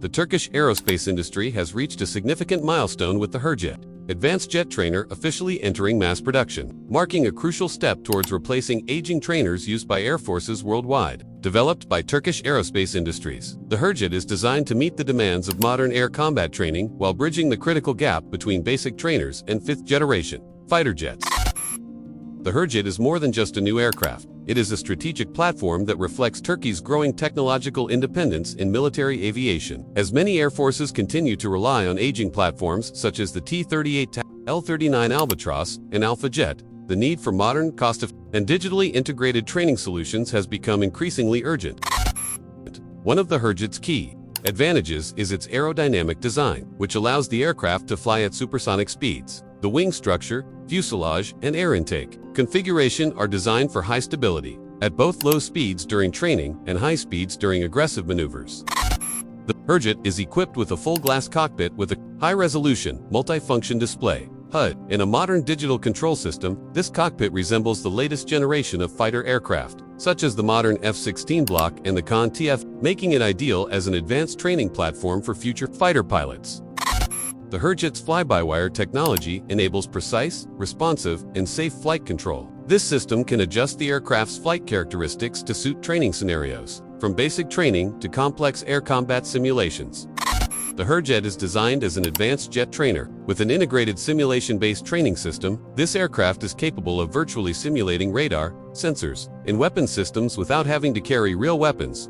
the Turkish aerospace industry has reached a significant milestone with the Hürjet advanced jet trainer officially entering mass production, marking a crucial step towards replacing aging trainers used by air forces worldwide. Developed by Turkish Aerospace Industries, the Hürjet is designed to meet the demands of modern air combat training while bridging the critical gap between basic trainers and fifth-generation fighter jets. The Hürjet is more than just a new aircraft. It is a strategic platform that reflects Turkey's growing technological independence in military aviation. As many air forces continue to rely on aging platforms such as the T-38 Talon, L-39 Albatros, and Hurjet, the need for modern, cost-effective, and digitally integrated training solutions has become increasingly urgent. One of the Hürjet's key advantages is its aerodynamic design, which allows the aircraft to fly at supersonic speeds. The wing structure, fuselage, and air intake configuration are designed for high stability at both low speeds during training and high speeds during aggressive maneuvers. The Hürjet is equipped with a full-glass cockpit with a high-resolution, multi-function display (HUD) and a modern digital control system. This cockpit resembles the latest generation of fighter aircraft, such as the modern F-16 block and the Khan TF, making it ideal as an advanced training platform for future fighter pilots. The Hürjet's fly-by-wire technology enables precise, responsive, and safe flight control. This system can adjust the aircraft's flight characteristics to suit training scenarios, from basic training to complex air combat simulations. The Hürjet is designed as an advanced jet trainer. With an integrated simulation-based training system, this aircraft is capable of virtually simulating radar, sensors, and weapon systems without having to carry real weapons.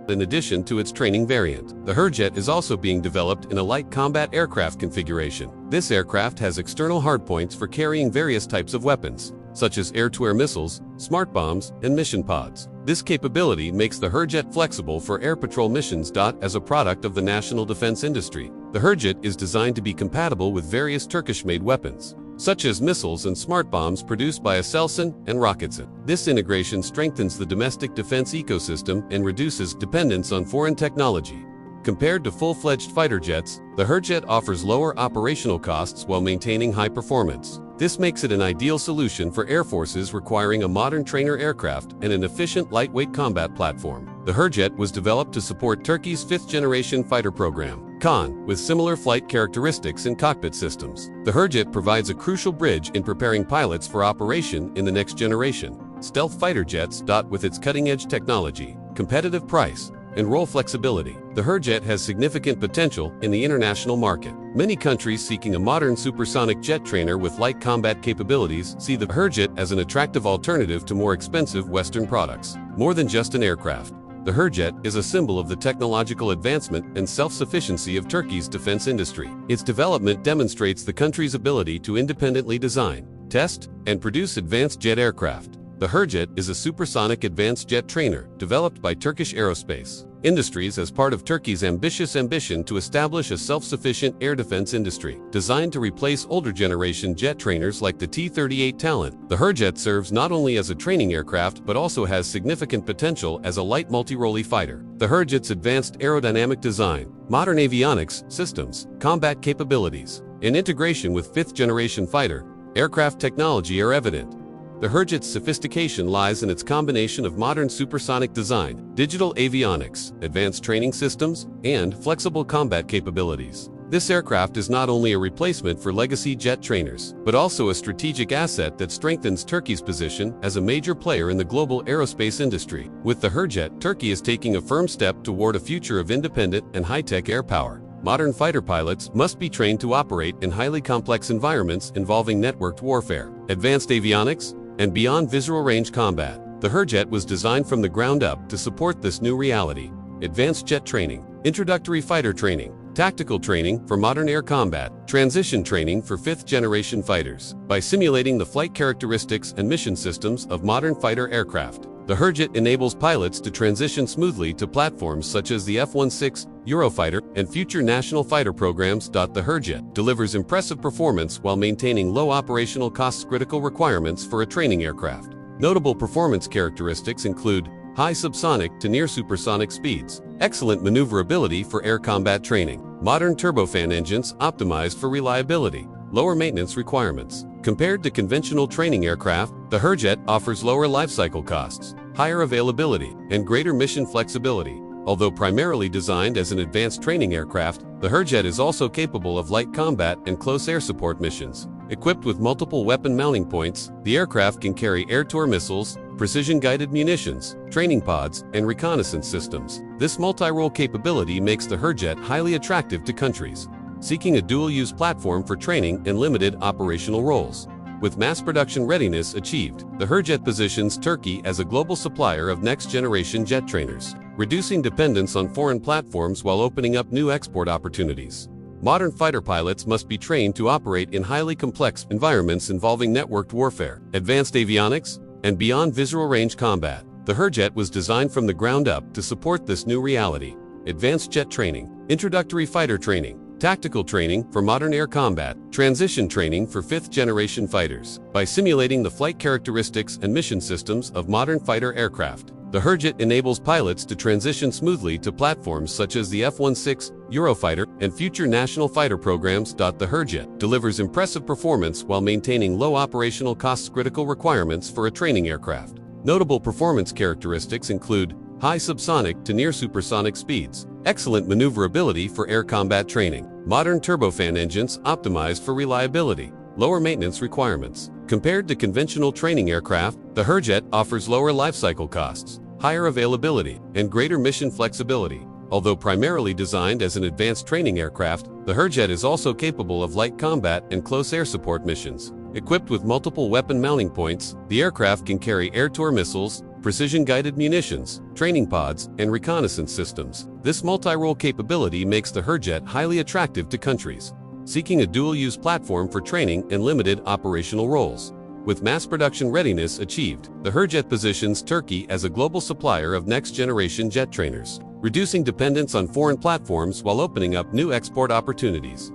In addition to its training variant, the Hürjet is also being developed in a light combat aircraft configuration. This aircraft has external hardpoints for carrying various types of weapons, such as air-to-air missiles, smart bombs, and mission pods. This capability makes the Hürjet flexible for air patrol missions. As a product of the national defense industry, the Hürjet is designed to be compatible with various Turkish-made weapons, such as missiles and smart bombs produced by Aselsan and Roketsan. This integration strengthens the domestic defense ecosystem and reduces dependence on foreign technology. Compared to full-fledged fighter jets, the Hürjet offers lower operational costs while maintaining high performance. This makes it an ideal solution for air forces requiring a modern trainer aircraft and an efficient lightweight combat platform. The Hürjet was developed to support Turkey's fifth-generation fighter program, Khan, with similar flight characteristics and cockpit systems. The Hürjet provides a crucial bridge in preparing pilots for operation in the next generation stealth fighter jets. With its cutting-edge technology, competitive price, and role flexibility, the Hürjet has significant potential in the international market. Many countries seeking a modern supersonic jet trainer with light combat capabilities see the Hürjet as an attractive alternative to more expensive Western products. More than just an aircraft, the Hürjet is a symbol of the technological advancement and self-sufficiency of Turkey's defense industry. Its development demonstrates the country's ability to independently design, test, and produce advanced jet aircraft. The Hürjet is a supersonic advanced jet trainer developed by Turkish Aerospace Industries as part of Turkey's ambitious ambition to establish a self-sufficient air defense industry. Designed to replace older generation jet trainers like the T-38 Talon, the Hürjet serves not only as a training aircraft but also has significant potential as a light multi-role fighter. The Hürjet's advanced aerodynamic design, modern avionics systems, combat capabilities, and integration with fifth-generation fighter aircraft technology are evident. The Hürjet's sophistication lies in its combination of modern supersonic design, digital avionics, advanced training systems, and flexible combat capabilities. This aircraft is not only a replacement for legacy jet trainers, but also a strategic asset that strengthens Turkey's position as a major player in the global aerospace industry. With the Hürjet, Turkey is taking a firm step toward a future of independent and high-tech air power. Modern fighter pilots must be trained to operate in highly complex environments involving networked warfare, advanced avionics, and beyond visual range combat. The Hürjet was designed from the ground up to support this new reality. Advanced jet training, introductory fighter training, tactical training for modern air combat, transition training for fifth-generation fighters. By simulating the flight characteristics and mission systems of modern fighter aircraft, the Hürjet enables pilots to transition smoothly to platforms such as the F-16 Eurofighter and future national fighter programs. The Hürjet delivers impressive performance while maintaining low operational costs, critical requirements for a training aircraft. Notable performance characteristics include high subsonic to near supersonic speeds, excellent maneuverability for air combat training, modern turbofan engines optimized for reliability, lower maintenance requirements. Compared to conventional training aircraft, the Hürjet offers lower lifecycle costs, higher availability, and greater mission flexibility, Although primarily designed as an advanced training aircraft, the Hurjet is also capable of light combat and close air support missions. Equipped with multiple weapon mounting points, the aircraft can carry air-to-air missiles, precision-guided munitions, training pods, and reconnaissance systems. This multi-role capability makes the Hurjet highly attractive to countries seeking a dual-use platform for training and limited operational roles. With mass production readiness achieved, the Hurjet positions Turkey as a global supplier of next-generation jet trainers, reducing dependence on foreign platforms while opening up new export opportunities. Modern fighter pilots must be trained to operate in highly complex environments involving networked warfare, advanced avionics, and beyond visual range combat. The Hurjet was designed from the ground up to support this new reality. Advanced jet training, introductory fighter training, tactical training for modern air combat, transition training for fifth-generation fighters. By simulating the flight characteristics and mission systems of modern fighter aircraft, the Hurjet enables pilots to transition smoothly to platforms such as the F-16, Eurofighter, and future national fighter programs. The Hurjet delivers impressive performance while maintaining low operational costs, critical requirements for a training aircraft. Notable performance characteristics include high subsonic to near supersonic speeds, excellent maneuverability for air combat training, modern turbofan engines optimized for reliability, lower maintenance requirements. Compared to conventional training aircraft, the Hurjet offers lower lifecycle costs, higher availability, and greater mission flexibility. Although primarily designed as an advanced training aircraft, the Hurjet is also capable of light combat and close air support missions. Equipped with multiple weapon mounting points, the aircraft can carry air-to-air missiles, precision-guided munitions, training pods, and reconnaissance systems. This multi-role capability makes the Hurjet highly attractive to countries seeking a dual-use platform for training and limited operational roles. With mass production readiness achieved, the Hurjet positions Turkey as a global supplier of next-generation jet trainers, reducing dependence on foreign platforms while opening up new export opportunities.